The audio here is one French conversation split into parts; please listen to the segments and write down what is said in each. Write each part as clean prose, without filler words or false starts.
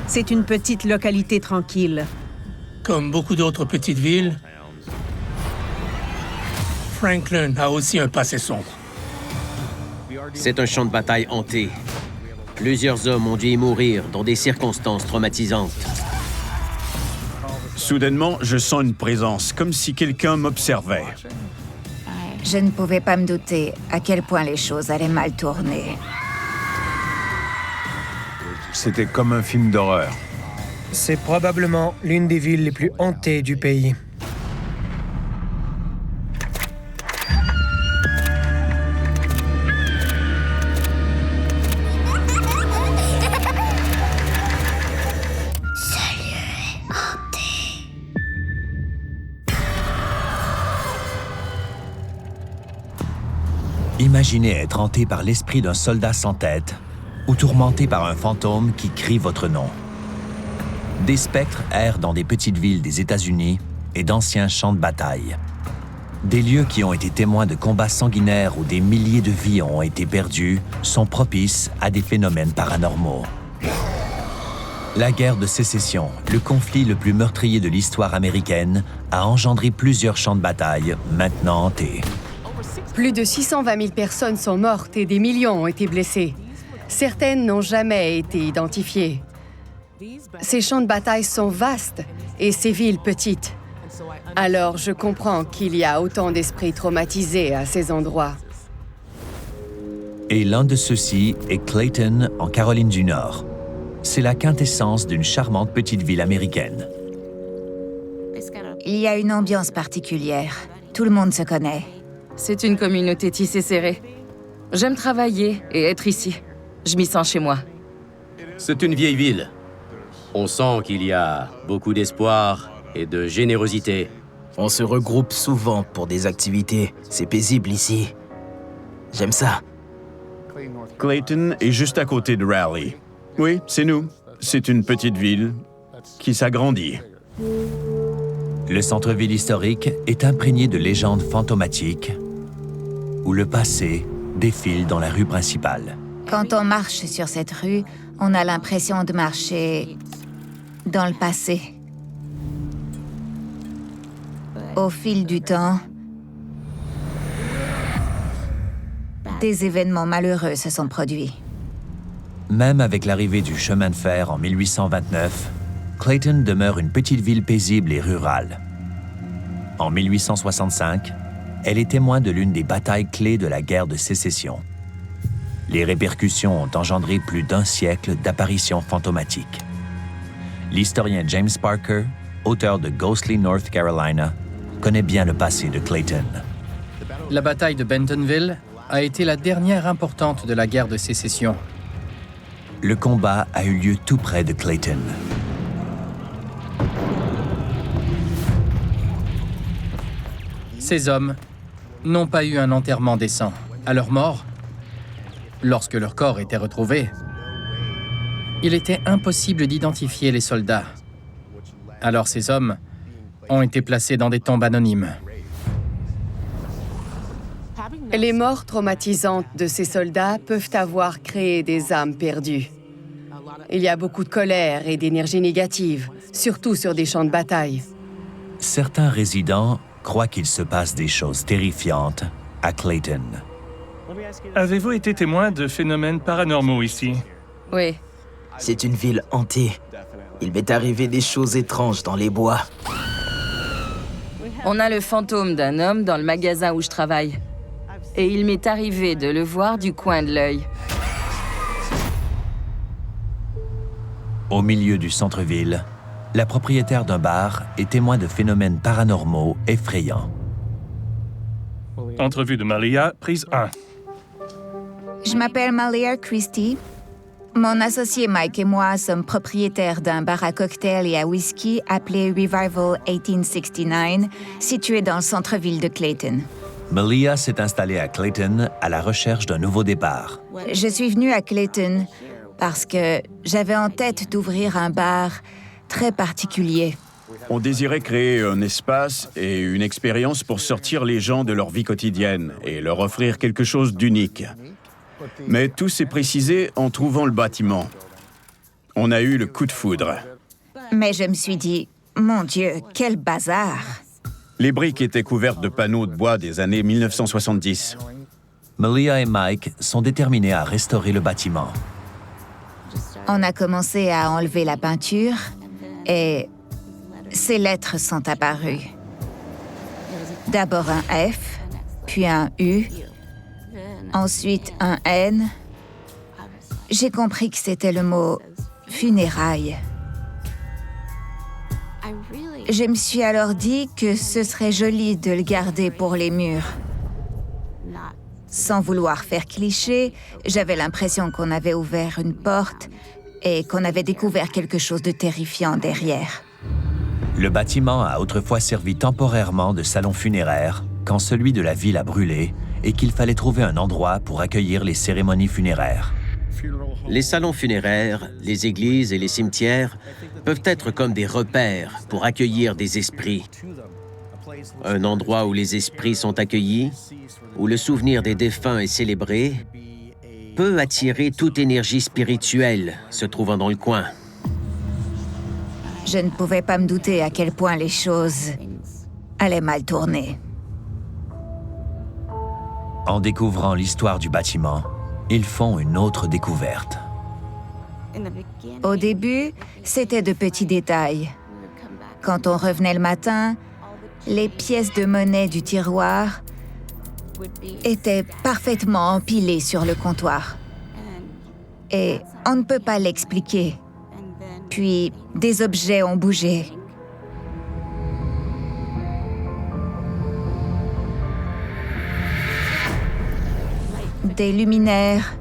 C'est une petite localité tranquille. Comme beaucoup d'autres petites villes, Franklin a aussi un passé sombre. C'est un champ de bataille hanté. Plusieurs hommes ont dû y mourir dans des circonstances traumatisantes. Soudainement, je sens une présence, comme si quelqu'un m'observait. Je ne pouvais pas me douter à quel point les choses allaient mal tourner. C'était comme un film d'horreur. C'est probablement l'une des villes les plus hantées du pays. Imaginez être hanté par l'esprit d'un soldat sans tête ou tourmenté par un fantôme qui crie votre nom. Des spectres errent dans des petites villes des États-Unis et d'anciens champs de bataille. Des lieux qui ont été témoins de combats sanguinaires où des milliers de vies ont été perdues sont propices à des phénomènes paranormaux. La guerre de Sécession, le conflit le plus meurtrier de l'histoire américaine, a engendré plusieurs champs de bataille maintenant hantés. Plus de 620 000 personnes sont mortes et des millions ont été blessées. Certaines n'ont jamais été identifiées. Ces champs de bataille sont vastes et ces villes petites. Alors je comprends qu'il y a autant d'esprits traumatisés à ces endroits. Et l'un de ceux-ci est Clayton, en Caroline du Nord. C'est la quintessence d'une charmante petite ville américaine. Il y a une ambiance particulière. Tout le monde se connaît. C'est une communauté tissée serrée. J'aime travailler et être ici. Je m'y sens chez moi. C'est une vieille ville. On sent qu'il y a beaucoup d'espoir et de générosité. On se regroupe souvent pour des activités. C'est paisible ici. J'aime ça. Clayton est juste à côté de Raleigh. Oui, c'est nous. C'est une petite ville qui s'agrandit. Le centre-ville historique est imprégné de légendes fantomatiques où le passé défile dans la rue principale. Quand on marche sur cette rue, on a l'impression de marcher dans le passé. Au fil du temps, des événements malheureux se sont produits. Même avec l'arrivée du chemin de fer en 1829, Clayton demeure une petite ville paisible et rurale. En 1865, elle est témoin de l'une des batailles clés de la guerre de Sécession. Les répercussions ont engendré plus d'un siècle d'apparitions fantomatiques. L'historien James Parker, auteur de Ghostly North Carolina, connaît bien le passé de Clayton. La bataille de Bentonville a été la dernière importante de la guerre de Sécession. Le combat a eu lieu tout près de Clayton. Ces hommes n'ont pas eu un enterrement décent. À leur mort, lorsque leur corps était retrouvé, il était impossible d'identifier les soldats. Alors ces hommes ont été placés dans des tombes anonymes. Les morts traumatisantes de ces soldats peuvent avoir créé des âmes perdues. Il y a beaucoup de colère et d'énergie négative, surtout sur des champs de bataille. Certains résidents croient qu'il se passe des choses terrifiantes à Clayton. Avez-vous été témoin de phénomènes paranormaux ici? Oui. C'est une ville hantée. Il m'est arrivé des choses étranges dans les bois. On a le fantôme d'un homme dans le magasin où je travaille. Et il m'est arrivé de le voir du coin de l'œil. Au milieu du centre-ville, la propriétaire d'un bar est témoin de phénomènes paranormaux effrayants. Entrevue de Malia, prise 1. Je m'appelle Malia Christie. Mon associé Mike et moi sommes propriétaires d'un bar à cocktails et à whisky appelé Revival 1869, situé dans le centre-ville de Clayton. Malia s'est installée à Clayton à la recherche d'un nouveau départ. Je suis venue à Clayton parce que j'avais en tête d'ouvrir un bar très particulier. On désirait créer un espace et une expérience pour sortir les gens de leur vie quotidienne et leur offrir quelque chose d'unique. Mais tout s'est précisé en trouvant le bâtiment. On a eu le coup de foudre. Mais je me suis dit, mon Dieu, quel bazar! Les briques étaient couvertes de panneaux de bois des années 1970. Malia et Mike sont déterminés à restaurer le bâtiment. On a commencé à enlever la peinture et ces lettres sont apparues. D'abord un F, puis un U, ensuite un N. J'ai compris que c'était le mot « funérailles ». Je me suis alors dit que ce serait joli de le garder pour les murs. Sans vouloir faire cliché, j'avais l'impression qu'on avait ouvert une porte et qu'on avait découvert quelque chose de terrifiant derrière. Le bâtiment a autrefois servi temporairement de salon funéraire quand celui de la ville a brûlé et qu'il fallait trouver un endroit pour accueillir les cérémonies funéraires. Les salons funéraires, les églises et les cimetières peuvent être comme des repères pour accueillir des esprits. Un endroit où les esprits sont accueillis, où le souvenir des défunts est célébré, peut attirer toute énergie spirituelle se trouvant dans le coin. Je ne pouvais pas me douter à quel point les choses allaient mal tourner. En découvrant l'histoire du bâtiment, ils font une autre découverte. Au début, c'était de petits détails. Quand on revenait le matin, les pièces de monnaie du tiroir étaient parfaitement empilées sur le comptoir. Et on ne peut pas l'expliquer. Puis, des objets ont bougé. Des luminaires,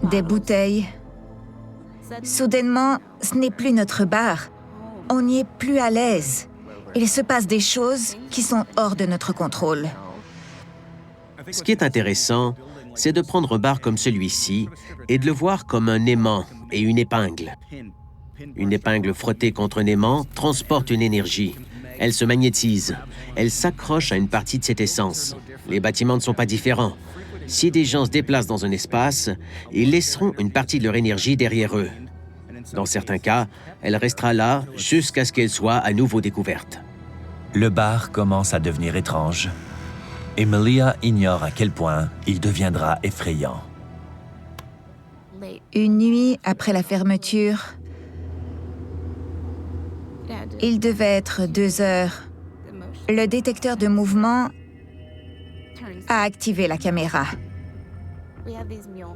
des bouteilles. Soudainement, ce n'est plus notre bar. On n'y est plus à l'aise. Il se passe des choses qui sont hors de notre contrôle. Ce qui est intéressant, c'est de prendre un bar comme celui-ci et de le voir comme un aimant et une épingle. Une épingle frottée contre un aimant transporte une énergie. Elle se magnétise. Elle s'accroche à une partie de cette essence. Les bâtiments ne sont pas différents. Si des gens se déplacent dans un espace, ils laisseront une partie de leur énergie derrière eux. Dans certains cas, elle restera là jusqu'à ce qu'elle soit à nouveau découverte. Le bar commence à devenir étrange et Malia ignore à quel point il deviendra effrayant. Une nuit après la fermeture, il devait être 2 heures. Le détecteur de mouvement a activé la caméra.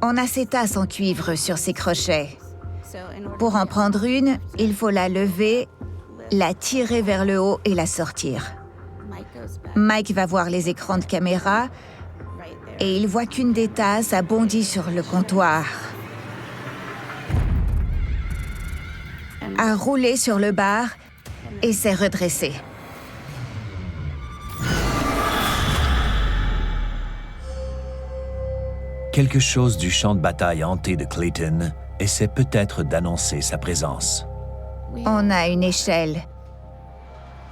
On a ces tasses en cuivre sur ses crochets. Pour en prendre une, il faut la lever, la tirer vers le haut et la sortir. Mike va voir les écrans de caméra et il voit qu'une des tasses a bondi sur le comptoir, a roulé sur le bar et s'est redressée. Quelque chose du champ de bataille hanté de Clayton essaie peut-être d'annoncer sa présence. On a une échelle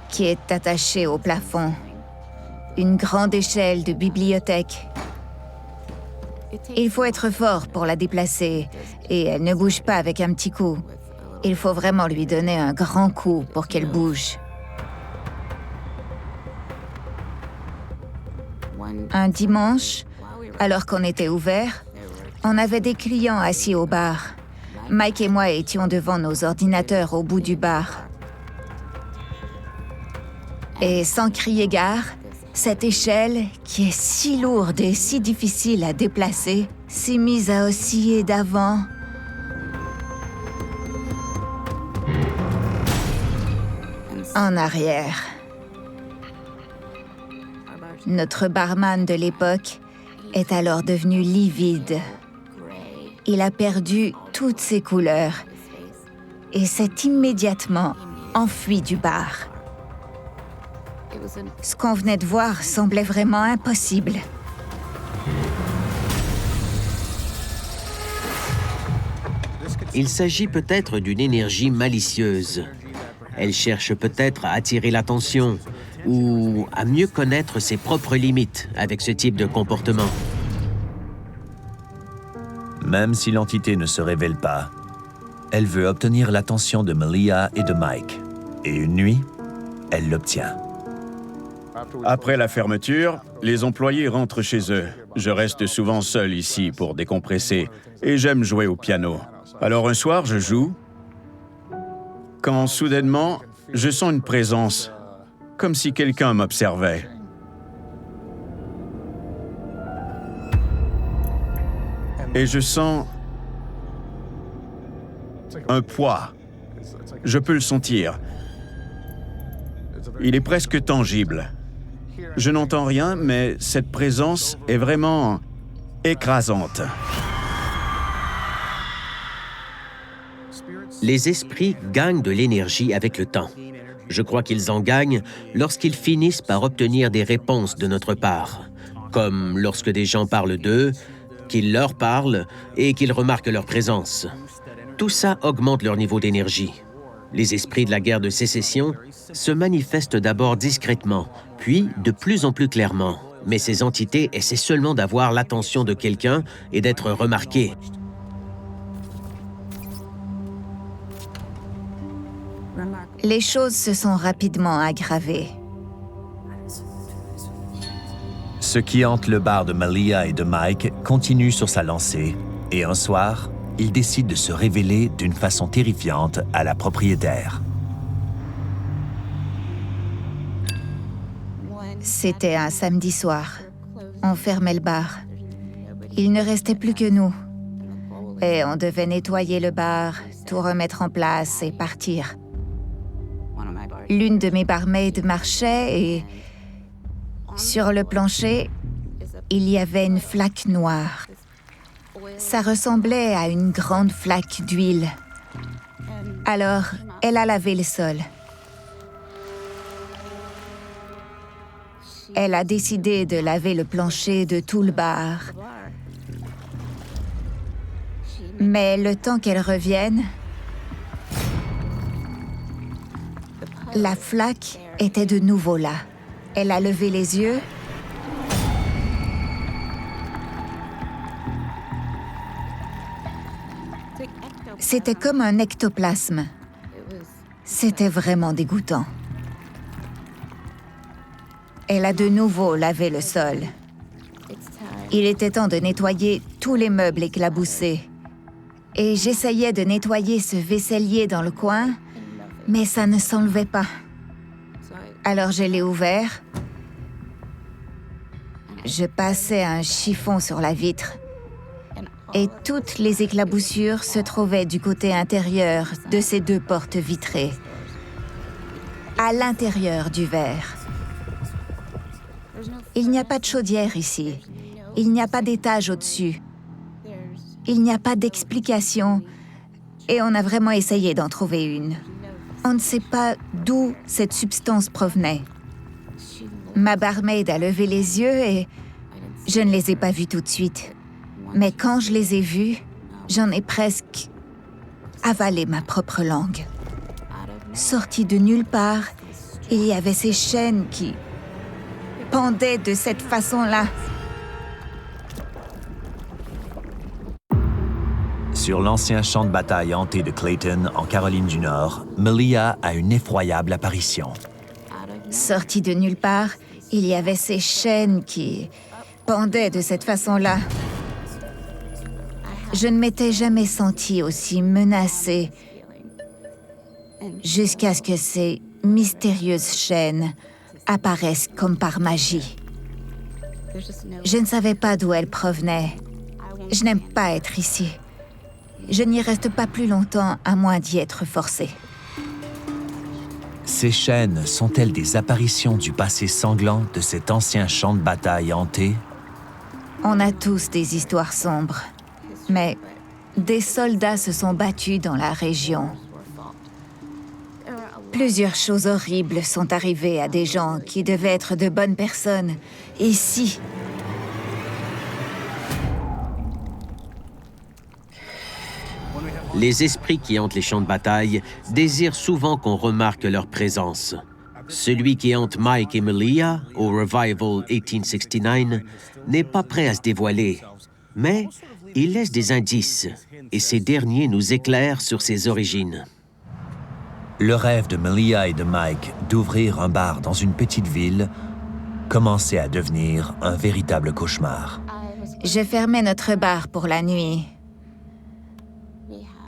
qui est attachée au plafond. Une grande échelle de bibliothèque. Il faut être fort pour la déplacer et elle ne bouge pas avec un petit coup. Il faut vraiment lui donner un grand coup pour qu'elle bouge. Un dimanche, alors qu'on était ouvert, on avait des clients assis au bar. Mike et moi étions devant nos ordinateurs au bout du bar. Et sans crier gare, cette échelle, qui est si lourde et si difficile à déplacer, s'est mise à osciller d'avant en arrière. Notre barman de l'époque est alors devenu livide. Il a perdu toutes ses couleurs et s'est immédiatement enfui du bar. Ce qu'on venait de voir semblait vraiment impossible. Il s'agit peut-être d'une énergie malicieuse. Elle cherche peut-être à attirer l'attention ou à mieux connaître ses propres limites avec ce type de comportement. Même si l'entité ne se révèle pas, elle veut obtenir l'attention de Malia et de Mike. Et une nuit, elle l'obtient. Après la fermeture, les employés rentrent chez eux. Je reste souvent seul ici pour décompresser et j'aime jouer au piano. Alors un soir, je joue, quand soudainement, je sens une présence, comme si quelqu'un m'observait. Et je sens un poids. Je peux le sentir. Il est presque tangible. Je n'entends rien, mais cette présence est vraiment écrasante. Les esprits gagnent de l'énergie avec le temps. Je crois qu'ils en gagnent lorsqu'ils finissent par obtenir des réponses de notre part, comme lorsque des gens parlent d'eux, qu'ils leur parlent et qu'ils remarquent leur présence. Tout ça augmente leur niveau d'énergie. Les esprits de la guerre de sécession se manifestent d'abord discrètement, puis de plus en plus clairement. Mais ces entités essaient seulement d'avoir l'attention de quelqu'un et d'être remarquées. Les choses se sont rapidement aggravées. Ce qui hante le bar de Malia et de Mike continue sur sa lancée, et un soir, il décide de se révéler d'une façon terrifiante à la propriétaire. C'était un samedi soir. On fermait le bar. Il ne restait plus que nous. Et on devait nettoyer le bar, tout remettre en place et partir. L'une de mes barmaids marchait et, sur le plancher, il y avait une flaque noire. Ça ressemblait à une grande flaque d'huile. Alors, elle a lavé le sol. Elle a décidé de laver le plancher de tout le bar. Mais le temps qu'elle revienne, la flaque était de nouveau là. Elle a levé les yeux. C'était comme un ectoplasme. C'était vraiment dégoûtant. Elle a de nouveau lavé le sol. Il était temps de nettoyer tous les meubles éclaboussés. Et j'essayais de nettoyer ce vaisselier dans le coin, mais ça ne s'enlevait pas. Alors je l'ai ouvert. Je passais un chiffon sur la vitre. Et toutes les éclaboussures se trouvaient du côté intérieur de ces deux portes vitrées, à l'intérieur du verre. Il n'y a pas de chaudière ici. Il n'y a pas d'étage au-dessus. Il n'y a pas d'explication. Et on a vraiment essayé d'en trouver une. On ne sait pas d'où cette substance provenait. Ma barmaid a levé les yeux et je ne les ai pas vus tout de suite. Mais quand je les ai vus, j'en ai presque avalé ma propre langue. Sorti de nulle part, il y avait ces chaînes qui pendaient de cette façon-là. Sur l'ancien champ de bataille hanté de Clayton, en Caroline du Nord, Malia a une effroyable apparition. Sorti de nulle part, il y avait ces chaînes qui pendaient de cette façon-là. Je ne m'étais jamais sentie aussi menacée jusqu'à ce que ces mystérieuses chaînes apparaissent comme par magie. Je ne savais pas d'où elles provenaient. Je n'aime pas être ici. Je n'y reste pas plus longtemps à moins d'y être forcée. Ces chaînes sont-elles des apparitions du passé sanglant de cet ancien champ de bataille hanté? On a tous des histoires sombres. Mais des soldats se sont battus dans la région. Plusieurs choses horribles sont arrivées à des gens qui devaient être de bonnes personnes, ici. Les esprits qui hantent les champs de bataille désirent souvent qu'on remarque leur présence. Celui qui hante Mike et Malia au Revival 1869 n'est pas prêt à se dévoiler, mais Il laisse des indices, et ces derniers nous éclairent sur ses origines. Le rêve de Malia et de Mike d'ouvrir un bar dans une petite ville commençait à devenir un véritable cauchemar. Je fermais notre bar pour la nuit.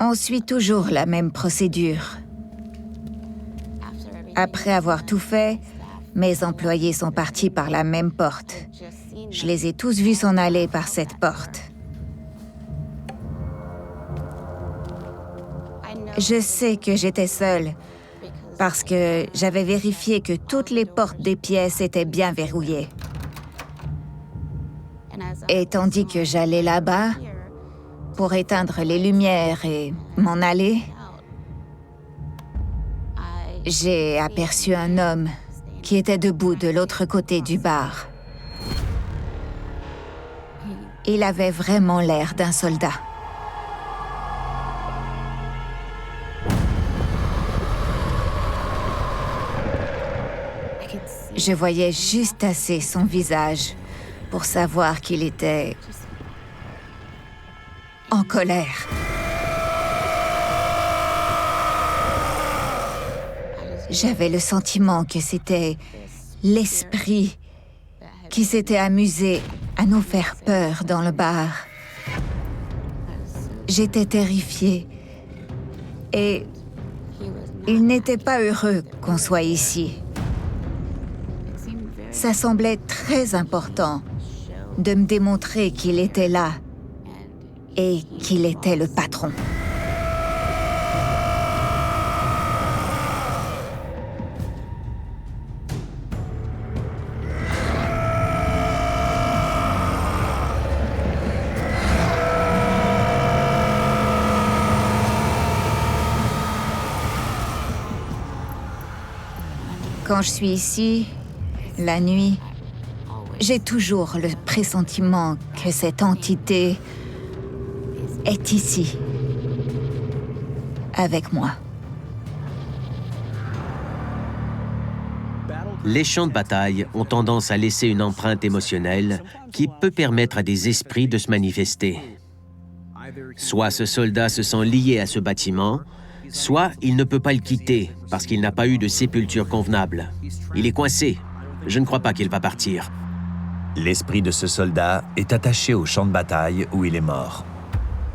On suit toujours la même procédure. Après avoir tout fait, mes employés sont partis par la même porte. Je les ai tous vus s'en aller par cette porte. Je sais que j'étais seule, parce que j'avais vérifié que toutes les portes des pièces étaient bien verrouillées. Et tandis que j'allais là-bas, pour éteindre les lumières et m'en aller, j'ai aperçu un homme qui était debout de l'autre côté du bar. Il avait vraiment l'air d'un soldat. Je voyais juste assez son visage pour savoir qu'il était en colère. J'avais le sentiment que c'était l'esprit qui s'était amusé à nous faire peur dans le bar. J'étais terrifiée et il n'était pas heureux qu'on soit ici. Ça semblait très important de me démontrer qu'il était là et qu'il était le patron. Quand je suis ici, la nuit, j'ai toujours le pressentiment que cette entité est ici, avec moi. Les champs de bataille ont tendance à laisser une empreinte émotionnelle qui peut permettre à des esprits de se manifester. Soit ce soldat se sent lié à ce bâtiment, soit il ne peut pas le quitter parce qu'il n'a pas eu de sépulture convenable. Il est coincé. Je ne crois pas qu'il va partir. L'esprit de ce soldat est attaché au champ de bataille où il est mort.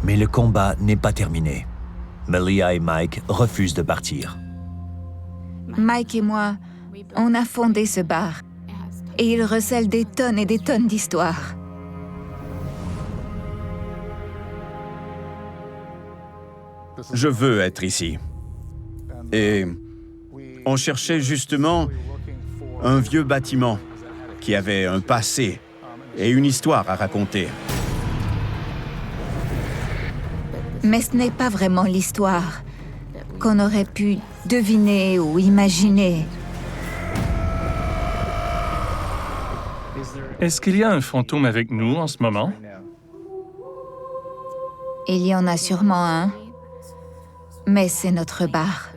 Mais le combat n'est pas terminé. Malia et Mike refusent de partir. Mike et moi, on a fondé ce bar. Et il recèle des tonnes et des tonnes d'histoires. Je veux être ici. Et on cherchait justement un vieux bâtiment qui avait un passé et une histoire à raconter. Mais ce n'est pas vraiment l'histoire qu'on aurait pu deviner ou imaginer. Est-ce qu'il y a un fantôme avec nous en ce moment? Il y en a sûrement un, mais c'est notre bar.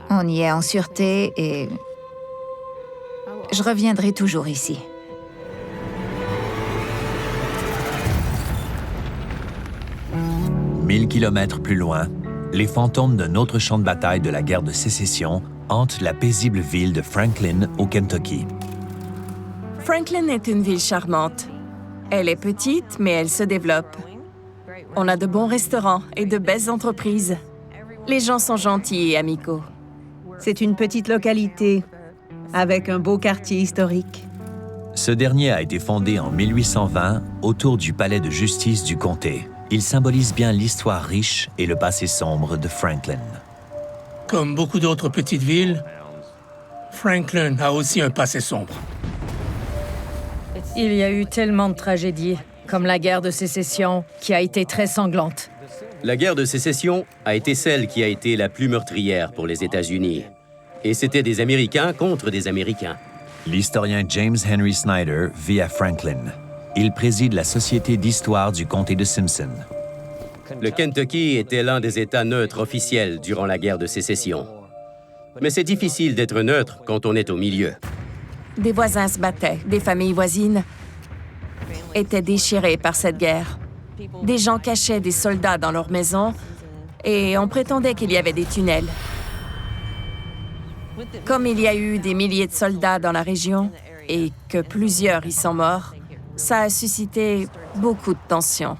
On y est en sûreté et je reviendrai toujours ici. Mille kilomètres plus loin, les fantômes d'un autre champ de bataille de la guerre de Sécession hantent la paisible ville de Franklin, au Kentucky. Franklin est une ville charmante. Elle est petite, mais elle se développe. On a de bons restaurants et de belles entreprises. Les gens sont gentils et amicaux. C'est une petite localité avec un beau quartier historique. Ce dernier a été fondé en 1820 autour du palais de justice du comté. Il symbolise bien l'histoire riche et le passé sombre de Franklin. Comme beaucoup d'autres petites villes, Franklin a aussi un passé sombre. Il y a eu tellement de tragédies, comme la guerre de Sécession, qui a été très sanglante. La guerre de Sécession a été celle qui a été la plus meurtrière pour les États-Unis. Et c'était des Américains contre des Américains. L'historien James Henry Snyder vit à Franklin. Il préside la Société d'histoire du comté de Simpson. Le Kentucky était l'un des États neutres officiels durant la guerre de Sécession. Mais c'est difficile d'être neutre quand on est au milieu. Des voisins se battaient, des familles voisines. étaient déchirés par cette guerre. Des gens cachaient des soldats dans leurs maisons et on prétendait qu'il y avait des tunnels. Comme il y a eu des milliers de soldats dans la région et que plusieurs y sont morts, ça a suscité beaucoup de tensions.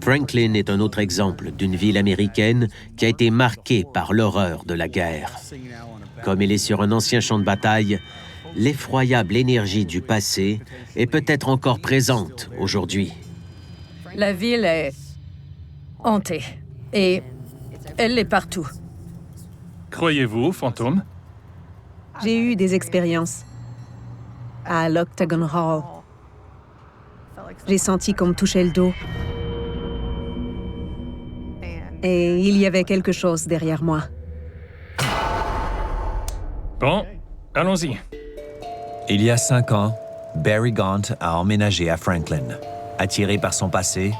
Franklin est un autre exemple d'une ville américaine qui a été marquée par l'horreur de la guerre. Comme il est sur un ancien champ de bataille, l'effroyable énergie du passé est peut-être encore présente aujourd'hui. La ville est hantée. Et elle est partout. Croyez-vous aux fantômes? J'ai eu des expériences à l'Octagon Hall. J'ai senti qu'on me touchait le dos. Et il y avait quelque chose derrière moi. Bon, allons-y. Il y a 5 ans, Barry Gaunt a emménagé à Franklin. Attiré par son passé,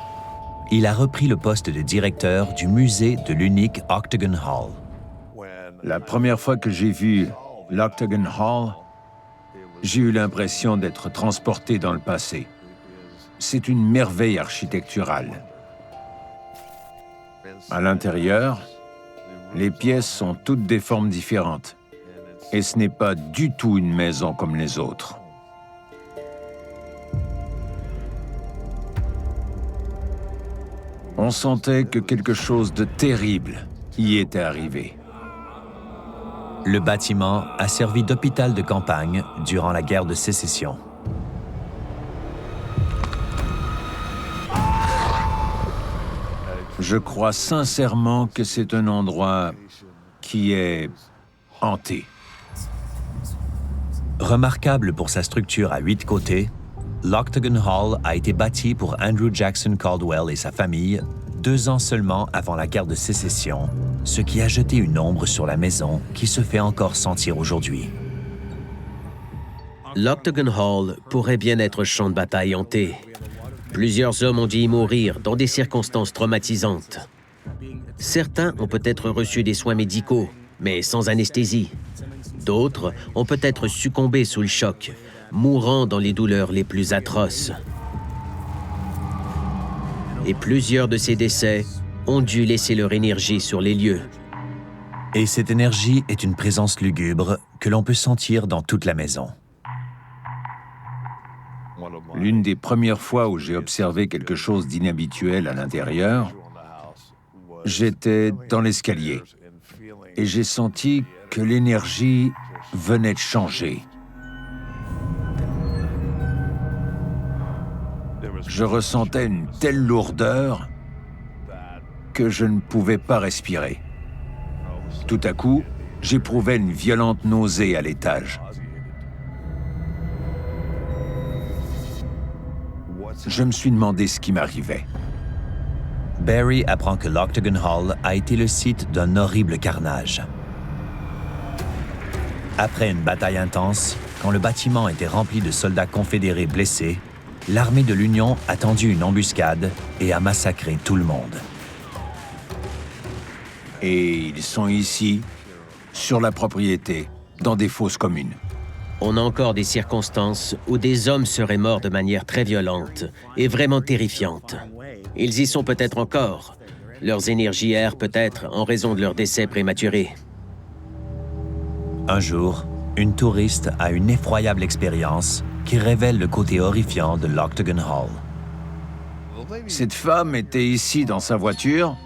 il a repris le poste de directeur du musée de l'unique Octagon Hall. La première fois que j'ai vu l'Octagon Hall, j'ai eu l'impression d'être transporté dans le passé. C'est une merveille architecturale. À l'intérieur, les pièces sont toutes des formes différentes. Et ce n'est pas du tout une maison comme les autres. On sentait que quelque chose de terrible y était arrivé. Le bâtiment a servi d'hôpital de campagne durant la guerre de Sécession. Je crois sincèrement que c'est un endroit qui est hanté. Remarquable pour sa structure à 8 côtés, l'Octagon Hall a été bâti pour Andrew Jackson Caldwell et sa famille 2 ans seulement avant la guerre de Sécession, ce qui a jeté une ombre sur la maison qui se fait encore sentir aujourd'hui. L'Octagon Hall pourrait bien être champ de bataille hanté. Plusieurs hommes ont dû y mourir dans des circonstances traumatisantes. Certains ont peut-être reçu des soins médicaux, mais sans anesthésie. D'autres ont peut-être succombé sous le choc, mourant dans les douleurs les plus atroces. Et plusieurs de ces décès ont dû laisser leur énergie sur les lieux. Et cette énergie est une présence lugubre que l'on peut sentir dans toute la maison. L'une des premières fois où j'ai observé quelque chose d'inhabituel à l'intérieur, j'étais dans l'escalier et j'ai senti que l'énergie venait de changer. Je ressentais une telle lourdeur que je ne pouvais pas respirer. Tout à coup, j'éprouvais une violente nausée à l'étage. Je me suis demandé ce qui m'arrivait. Barry apprend que l'Octagon Hall a été le site d'un horrible carnage. Après une bataille intense, quand le bâtiment était rempli de soldats confédérés blessés, l'armée de l'Union a tendu une embuscade et a massacré tout le monde. Et ils sont ici, sur la propriété, dans des fosses communes. On a encore des circonstances où des hommes seraient morts de manière très violente et vraiment terrifiante. Ils y sont peut-être encore. Leurs énergies errent peut-être en raison de leur décès prématuré. Un jour, une touriste a une effroyable expérience qui révèle le côté horrifiant de l'Octagon Hall. Cette femme était ici dans sa voiture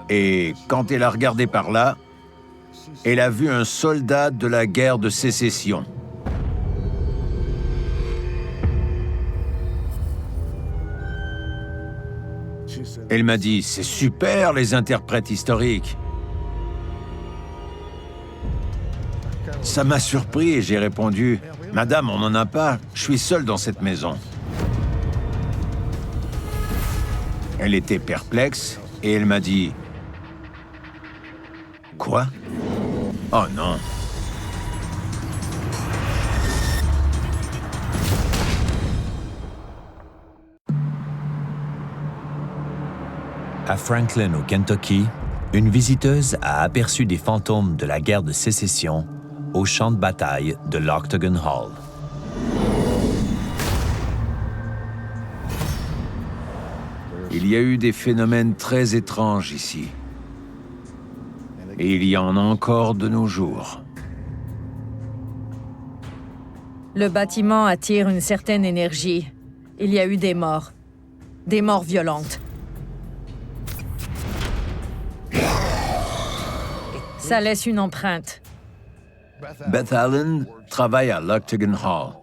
et quand elle a regardé par là, elle a vu un soldat de la guerre de Sécession. Elle m'a dit, c'est super les interprètes historiques. Ça m'a surpris et j'ai répondu, Madame, on n'en a pas, je suis seul dans cette maison. Elle était perplexe et elle m'a dit, quoi? Oh non. À Franklin, au Kentucky, une visiteuse a aperçu des fantômes de la guerre de Sécession au champ de bataille de l'Octagon Hall. Il y a eu des phénomènes très étranges ici. Et il y en a encore de nos jours. Le bâtiment attire une certaine énergie. Il y a eu des morts violentes. Ça laisse une empreinte. Beth Allen travaille à l'Octagon Hall.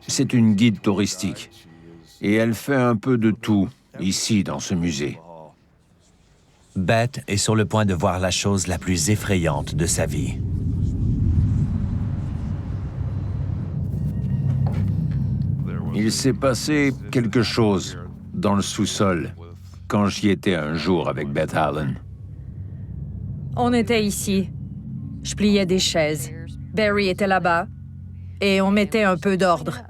C'est une guide touristique. Et elle fait un peu de tout ici dans ce musée. Beth est sur le point de voir la chose la plus effrayante de sa vie. Il s'est passé quelque chose dans le sous-sol quand j'y étais un jour avec Beth Allen. On était ici. Je pliais des chaises. Barry était là-bas. Et on mettait un peu d'ordre.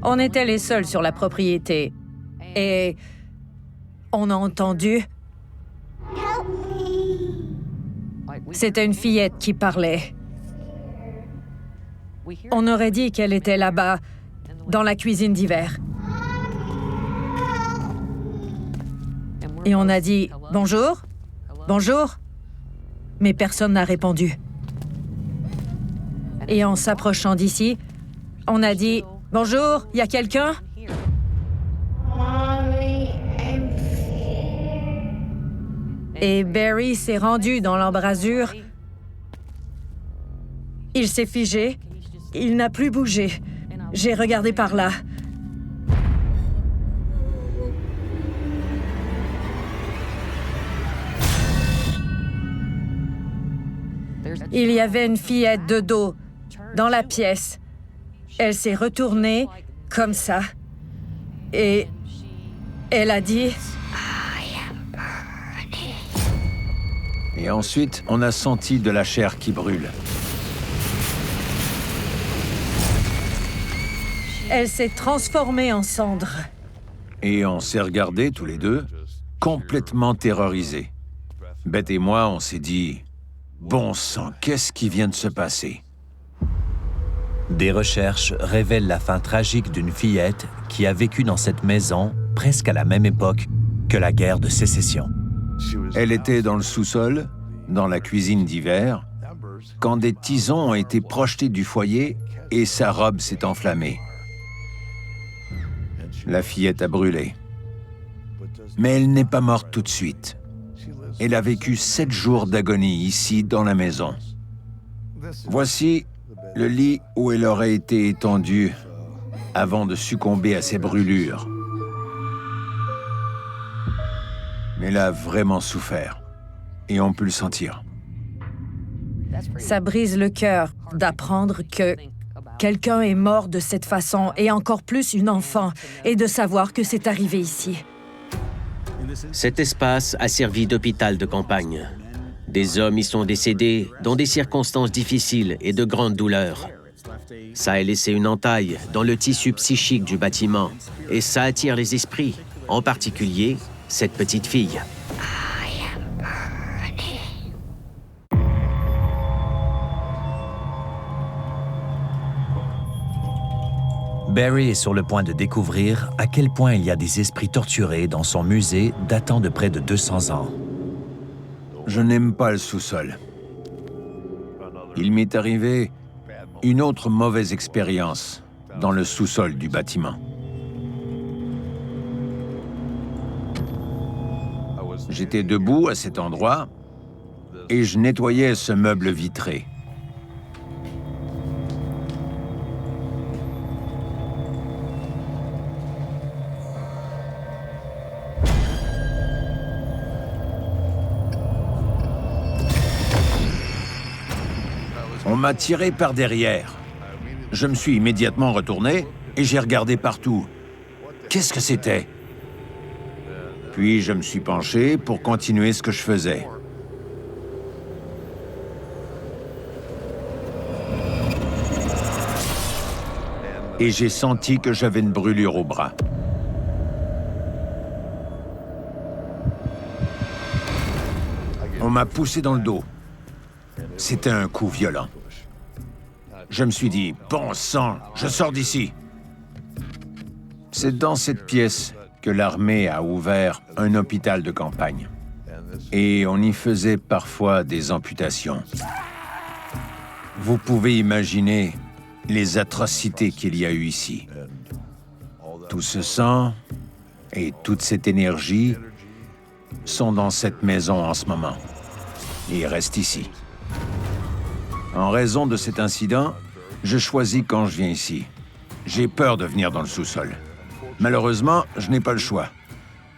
On était les seuls sur la propriété. Et on a entendu... C'était une fillette qui parlait. On aurait dit qu'elle était là-bas, dans la cuisine d'hiver. Et on a dit « Bonjour, bonjour », mais personne n'a répondu. Et en s'approchant d'ici, on a dit « Bonjour, y a quelqu'un ?» Et Barry s'est rendu dans l'embrasure. Il s'est figé. Il n'a plus bougé. J'ai regardé par là. Il y avait une fillette de dos dans la pièce. Elle s'est retournée comme ça. Et elle a dit... Et ensuite, on a senti de la chair qui brûle. Elle s'est transformée en cendre. Et on s'est regardés tous les deux, complètement terrorisés. Beth et moi, on s'est dit... Bon sang, qu'est-ce qui vient de se passer? Des recherches révèlent la fin tragique d'une fillette qui a vécu dans cette maison presque à la même époque que la guerre de Sécession. Elle était dans le sous-sol, dans la cuisine d'hiver, quand des tisons ont été projetés du foyer et sa robe s'est enflammée. La fillette a brûlé. Mais elle n'est pas morte tout de suite. Elle a vécu 7 jours d'agonie ici, dans la maison. Voici le lit où elle aurait été étendue avant de succomber à ses brûlures. Mais elle a vraiment souffert. Et on peut le sentir. Ça brise le cœur d'apprendre que quelqu'un est mort de cette façon, et encore plus une enfant, et de savoir que c'est arrivé ici. Cet espace a servi d'hôpital de campagne. Des hommes y sont décédés dans des circonstances difficiles et de grandes douleurs. Ça a laissé une entaille dans le tissu psychique du bâtiment, et ça attire les esprits, en particulier cette petite fille. Barry est sur le point de découvrir à quel point il y a des esprits torturés dans son musée datant de près de 200 ans. Je n'aime pas le sous-sol. Il m'est arrivé une autre mauvaise expérience dans le sous-sol du bâtiment. J'étais debout à cet endroit et je nettoyais ce meuble vitré. On m'a tiré par derrière. Je me suis immédiatement retourné et j'ai regardé partout. Qu'est-ce que c'était? Puis je me suis penché pour continuer ce que je faisais. Et j'ai senti que j'avais une brûlure au bras. On m'a poussé dans le dos. C'était un coup violent. Je me suis dit, bon sang, je sors d'ici. C'est dans cette pièce que l'armée a ouvert un hôpital de campagne. Et on y faisait parfois des amputations. Vous pouvez imaginer les atrocités qu'il y a eu ici. Tout ce sang et toute cette énergie sont dans cette maison en ce moment. Et restent ici. En raison de cet incident, je choisis quand je viens ici. J'ai peur de venir dans le sous-sol. Malheureusement, je n'ai pas le choix.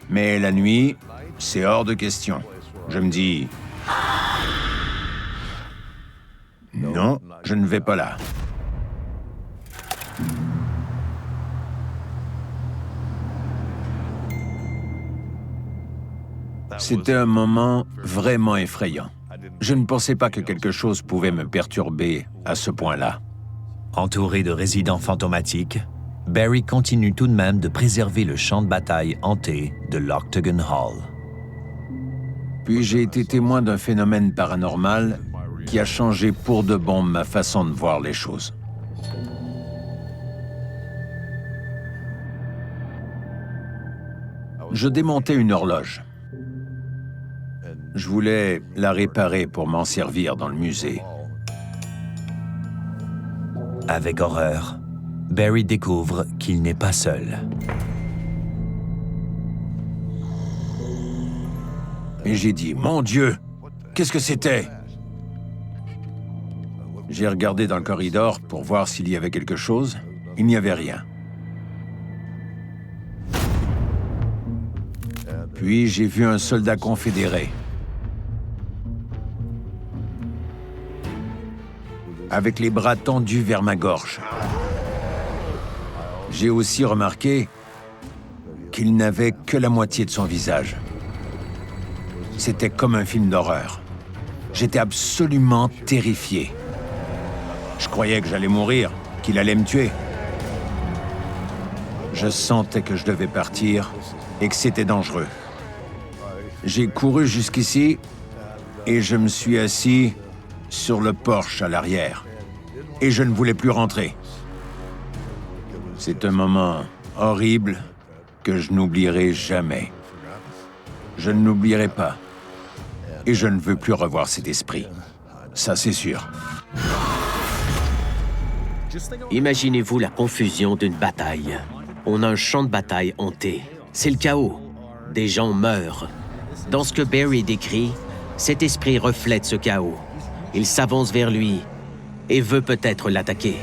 Mais la nuit, c'est hors de question. Je me dis... Non, je ne vais pas là. C'était un moment vraiment effrayant. Je ne pensais pas que quelque chose pouvait me perturber à ce point-là. Entouré de résidents fantomatiques, Barry continue tout de même de préserver le champ de bataille hanté de l'Octagon Hall. Puis j'ai été témoin d'un phénomène paranormal qui a changé pour de bon ma façon de voir les choses. Je démontais une horloge. Je voulais la réparer pour m'en servir dans le musée. Avec horreur, Barry découvre qu'il n'est pas seul. Et j'ai dit, mon Dieu, qu'est-ce que c'était? J'ai regardé dans le corridor pour voir s'il y avait quelque chose. Il n'y avait rien. Puis j'ai vu un soldat confédéré. Avec les bras tendus vers ma gorge. J'ai aussi remarqué qu'il n'avait que la moitié de son visage. C'était comme un film d'horreur. J'étais absolument terrifié. Je croyais que j'allais mourir, qu'il allait me tuer. Je sentais que je devais partir et que c'était dangereux. J'ai couru jusqu'ici et je me suis assis sur le porche à l'arrière. Et je ne voulais plus rentrer. C'est un moment horrible que je n'oublierai jamais. Je ne l'oublierai pas. Et je ne veux plus revoir cet esprit. Ça, c'est sûr. Imaginez-vous la confusion d'une bataille. On a un champ de bataille hanté. C'est le chaos. Des gens meurent. Dans ce que Barry décrit, cet esprit reflète ce chaos. Il s'avance vers lui et veut peut-être l'attaquer.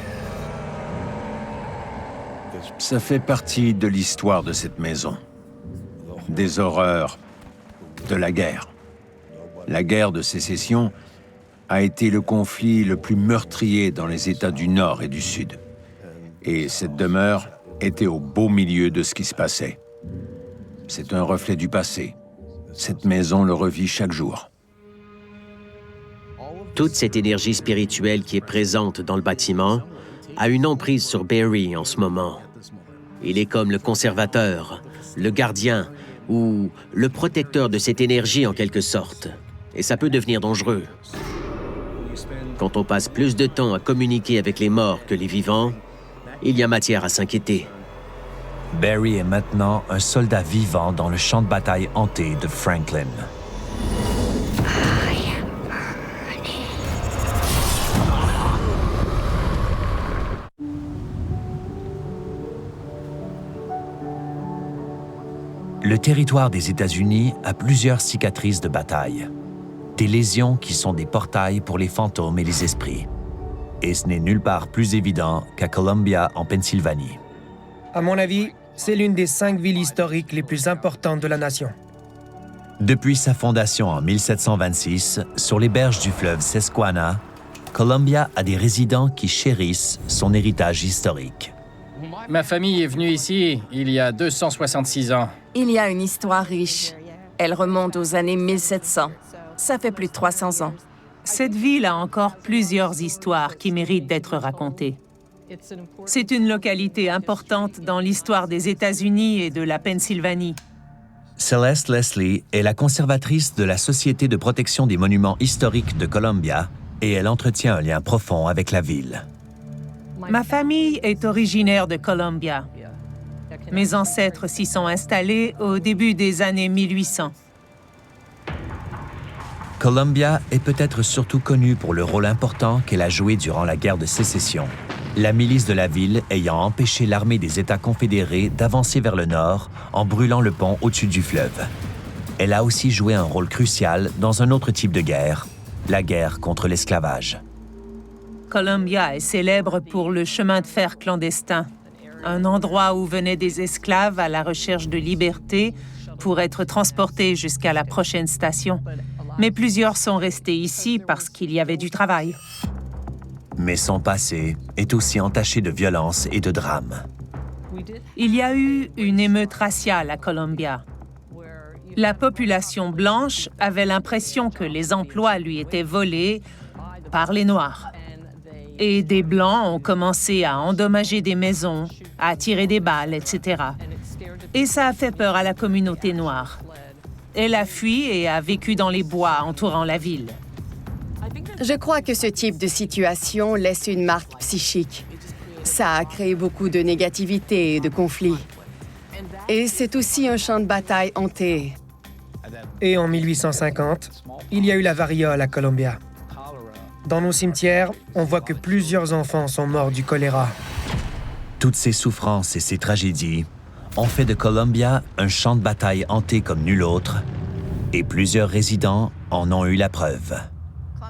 Ça fait partie de l'histoire de cette maison. Des horreurs de la guerre. La guerre de sécession a été le conflit le plus meurtrier dans les États du Nord et du Sud. Et cette demeure était au beau milieu de ce qui se passait. C'est un reflet du passé. Cette maison le revit chaque jour. Toute cette énergie spirituelle qui est présente dans le bâtiment a une emprise sur Barry en ce moment. Il est comme le conservateur, le gardien ou le protecteur de cette énergie en quelque sorte. Et ça peut devenir dangereux. Quand on passe plus de temps à communiquer avec les morts que les vivants, il y a matière à s'inquiéter. Barry est maintenant un soldat vivant dans le champ de bataille hanté de Franklin. Le territoire des États-Unis a plusieurs cicatrices de bataille. Des lésions qui sont des portails pour les fantômes et les esprits. Et ce n'est nulle part plus évident qu'à Columbia, en Pennsylvanie. À mon avis, c'est l'une des 5 villes historiques les plus importantes de la nation. Depuis sa fondation en 1726, sur les berges du fleuve Susquehanna, Columbia a des résidents qui chérissent son héritage historique. Ma famille est venue ici il y a 266 ans. Il y a une histoire riche. Elle remonte aux années 1700. Ça fait plus de 300 ans. Cette ville a encore plusieurs histoires qui méritent d'être racontées. C'est une localité importante dans l'histoire des États-Unis et de la Pennsylvanie. Celeste Leslie est la conservatrice de la Société de protection des monuments historiques de Columbia et elle entretient un lien profond avec la ville. Ma famille est originaire de Columbia. Mes ancêtres s'y sont installés au début des années 1800. Columbia est peut-être surtout connue pour le rôle important qu'elle a joué durant la guerre de sécession, la milice de la ville ayant empêché l'armée des États confédérés d'avancer vers le nord en brûlant le pont au-dessus du fleuve. Elle a aussi joué un rôle crucial dans un autre type de guerre, la guerre contre l'esclavage. Columbia est célèbre pour le chemin de fer clandestin, un endroit où venaient des esclaves à la recherche de liberté pour être transportés jusqu'à la prochaine station. Mais plusieurs sont restés ici parce qu'il y avait du travail. Mais son passé est aussi entaché de violence et de drames. Il y a eu une émeute raciale à Columbia. La population blanche avait l'impression que les emplois lui étaient volés par les Noirs. Et des Blancs ont commencé à endommager des maisons, à tirer des balles, etc. Et ça a fait peur à la communauté noire. Elle a fui et a vécu dans les bois entourant la ville. Je crois que ce type de situation laisse une marque psychique. Ça a créé beaucoup de négativité et de conflits. Et c'est aussi un champ de bataille hanté. Et en 1850, il y a eu la variole à Columbia. Dans nos cimetières, on voit que plusieurs enfants sont morts du choléra. Toutes ces souffrances et ces tragédies ont fait de Columbia un champ de bataille hanté comme nul autre, et plusieurs résidents en ont eu la preuve.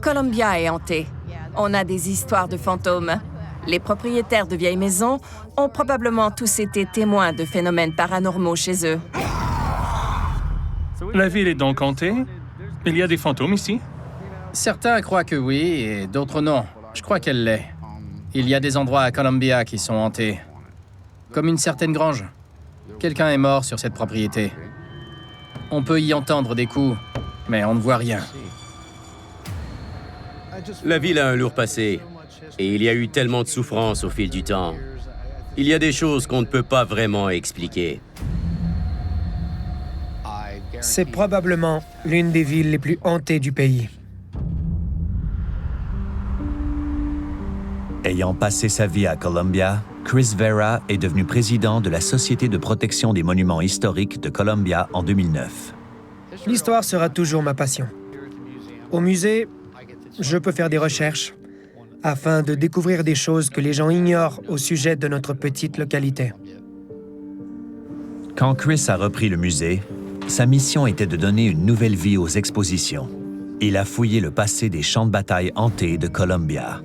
Columbia est hantée. On a des histoires de fantômes. Les propriétaires de vieilles maisons ont probablement tous été témoins de phénomènes paranormaux chez eux. La ville est donc hantée? Il y a des fantômes ici? Certains croient que oui et d'autres non. Je crois qu'elle l'est. Il y a des endroits à Columbia qui sont hantés. Comme une certaine grange. Quelqu'un est mort sur cette propriété. On peut y entendre des coups, mais on ne voit rien. La ville a un lourd passé, et il y a eu tellement de souffrances au fil du temps. Il y a des choses qu'on ne peut pas vraiment expliquer. C'est probablement l'une des villes les plus hantées du pays. Ayant passé sa vie à Columbia, Chris Vera est devenu président de la Société de protection des monuments historiques de Columbia en 2009. L'histoire sera toujours ma passion. Au musée, je peux faire des recherches afin de découvrir des choses que les gens ignorent au sujet de notre petite localité. Quand Chris a repris le musée, sa mission était de donner une nouvelle vie aux expositions. Il a fouillé le passé des champs de bataille hantés de Columbia.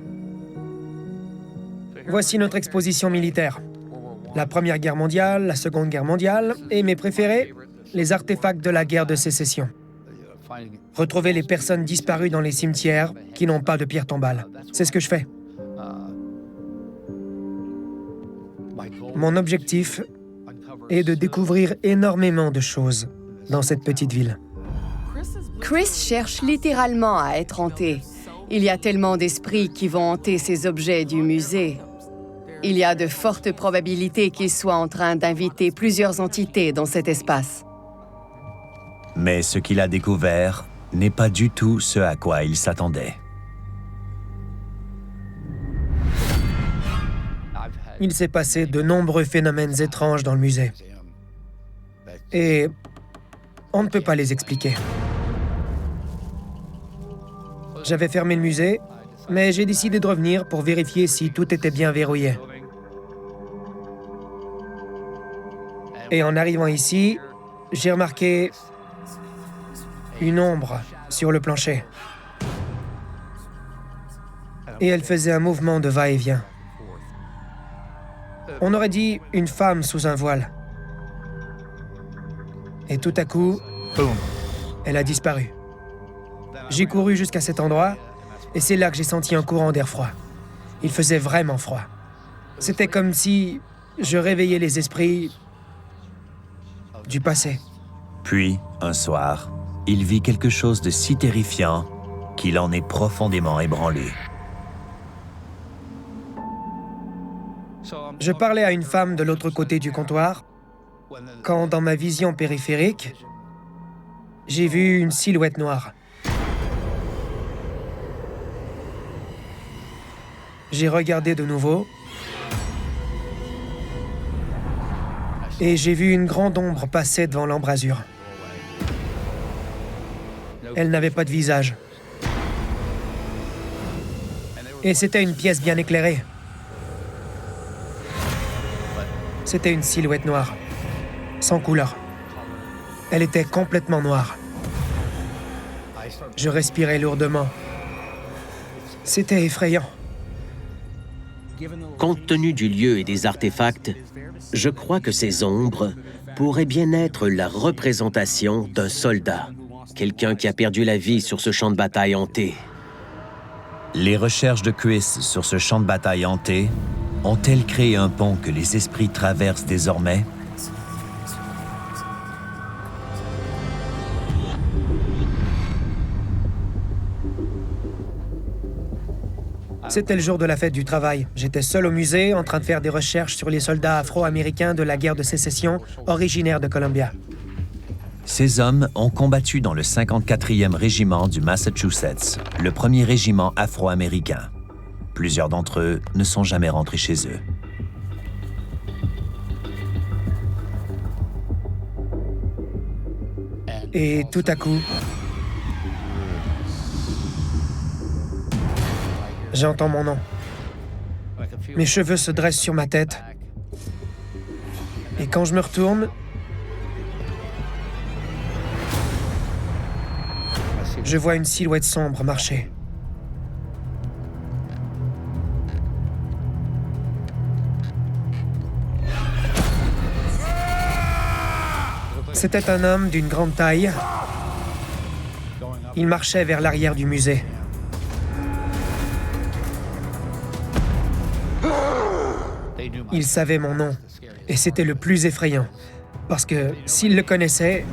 Voici notre exposition militaire. La Première Guerre mondiale, la Seconde Guerre mondiale et mes préférés, les artefacts de la guerre de sécession. Retrouver les personnes disparues dans les cimetières qui n'ont pas de pierre tombale. C'est ce que je fais. Mon objectif est de découvrir énormément de choses dans cette petite ville. Chris cherche littéralement à être hanté. Il y a tellement d'esprits qui vont hanter ces objets du musée. Il y a de fortes probabilités qu'il soit en train d'inviter plusieurs entités dans cet espace. Mais ce qu'il a découvert n'est pas du tout ce à quoi il s'attendait. Il s'est passé de nombreux phénomènes étranges dans le musée. Et on ne peut pas les expliquer. J'avais fermé le musée, mais j'ai décidé de revenir pour vérifier si tout était bien verrouillé. Et en arrivant ici, j'ai remarqué une ombre sur le plancher. Et elle faisait un mouvement de va-et-vient. On aurait dit une femme sous un voile. Et tout à coup, boum, elle a disparu. J'ai couru jusqu'à cet endroit, et c'est là que j'ai senti un courant d'air froid. Il faisait vraiment froid. C'était comme si je réveillais les esprits du passé. Puis, un soir, il vit quelque chose de si terrifiant qu'il en est profondément ébranlé. Je parlais à une femme de l'autre côté du comptoir, quand dans ma vision périphérique, j'ai vu une silhouette noire. J'ai regardé de nouveau Et j'ai vu une grande ombre passer devant l'embrasure. Elle n'avait pas de visage. Et c'était une pièce bien éclairée. C'était une silhouette noire, sans couleur. Elle était complètement noire. Je respirais lourdement. C'était effrayant. Compte tenu du lieu et des artefacts, je crois que ces ombres pourraient bien être la représentation d'un soldat, quelqu'un qui a perdu la vie sur ce champ de bataille hanté. Les recherches de Chris sur ce champ de bataille hanté ont-elles créé un pont que les esprits traversent désormais? C'était le jour de la fête du travail. J'étais seul au musée, en train de faire des recherches sur les soldats afro-américains de la guerre de sécession, originaires de Columbia. Ces hommes ont combattu dans le 54e régiment du Massachusetts, le premier régiment afro-américain. Plusieurs d'entre eux ne sont jamais rentrés chez eux. Et tout à coup, j'entends mon nom. Mes cheveux se dressent sur ma tête. Et quand je me retourne, je vois une silhouette sombre marcher. C'était un homme d'une grande taille. Il marchait vers l'arrière du musée. Il savait mon nom, et c'était le plus effrayant, parce que s'il le connaissait,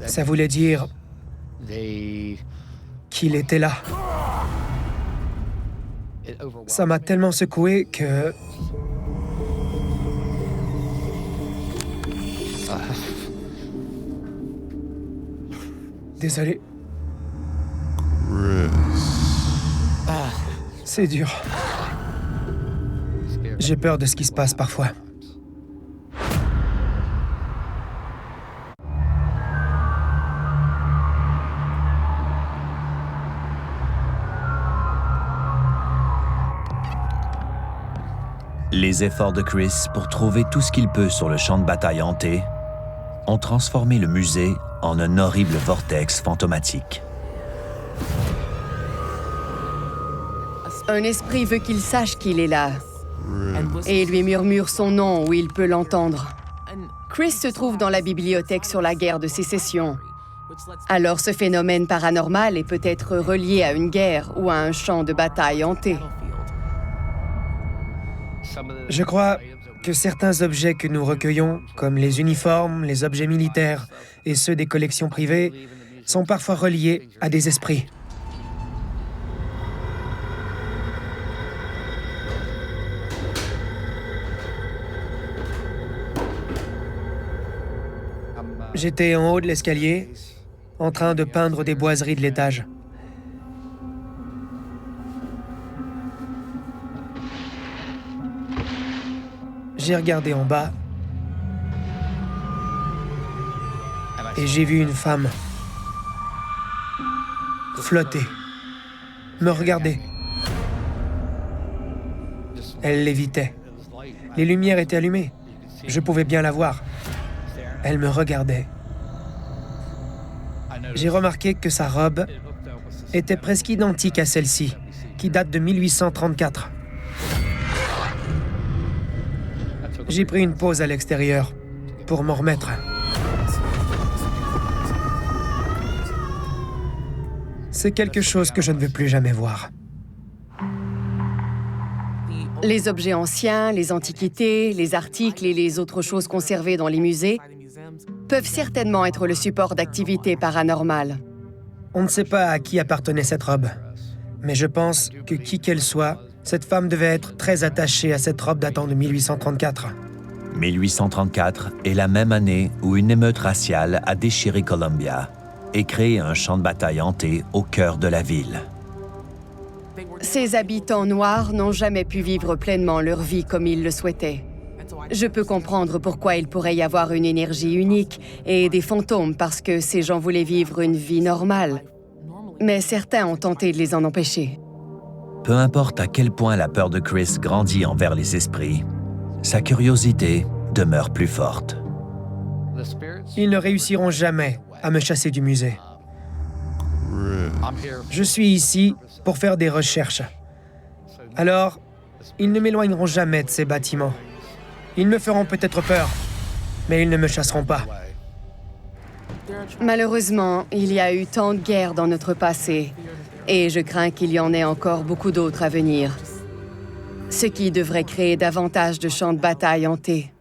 ça voulait dire qu'il était là. Ça m'a tellement secoué que... Désolé. C'est dur. J'ai peur de ce qui se passe parfois. Les efforts de Chris pour trouver tout ce qu'il peut sur le champ de bataille hanté ont transformé le musée en un horrible vortex fantomatique. Un esprit veut qu'il sache qu'il est là et lui murmure son nom où il peut l'entendre. Chris se trouve dans la bibliothèque sur la guerre de sécession. Alors ce phénomène paranormal est peut-être relié à une guerre ou à un champ de bataille hanté. Je crois que certains objets que nous recueillons, comme les uniformes, les objets militaires et ceux des collections privées, sont parfois reliés à des esprits. J'étais en haut de l'escalier, en train de peindre des boiseries de l'étage. J'ai regardé en bas et j'ai vu une femme flotter, me regarder. Elle lévitait. Les lumières étaient allumées. Je pouvais bien la voir. Elle me regardait. J'ai remarqué que sa robe était presque identique à celle-ci, qui date de 1834. J'ai pris une pause à l'extérieur pour m'en remettre. C'est quelque chose que je ne veux plus jamais voir. Les objets anciens, les antiquités, les articles et les autres choses conservées dans les musées peuvent certainement être le support d'activités paranormales. On ne sait pas à qui appartenait cette robe, mais je pense que qui qu'elle soit, cette femme devait être très attachée à cette robe datant de 1834. 1834 est la même année où une émeute raciale a déchiré Columbia et créé un champ de bataille hanté au cœur de la ville. Ces habitants noirs n'ont jamais pu vivre pleinement leur vie comme ils le souhaitaient. Je peux comprendre pourquoi il pourrait y avoir une énergie unique et des fantômes parce que ces gens voulaient vivre une vie normale. Mais certains ont tenté de les en empêcher. Peu importe à quel point la peur de Chris grandit envers les esprits, sa curiosité demeure plus forte. Ils ne réussiront jamais à me chasser du musée. Je suis ici pour faire des recherches. Alors, ils ne m'éloigneront jamais de ces bâtiments. Ils me feront peut-être peur, mais ils ne me chasseront pas. Malheureusement, il y a eu tant de guerres dans notre passé, et je crains qu'il y en ait encore beaucoup d'autres à venir. Ce qui devrait créer davantage de champs de bataille hantés.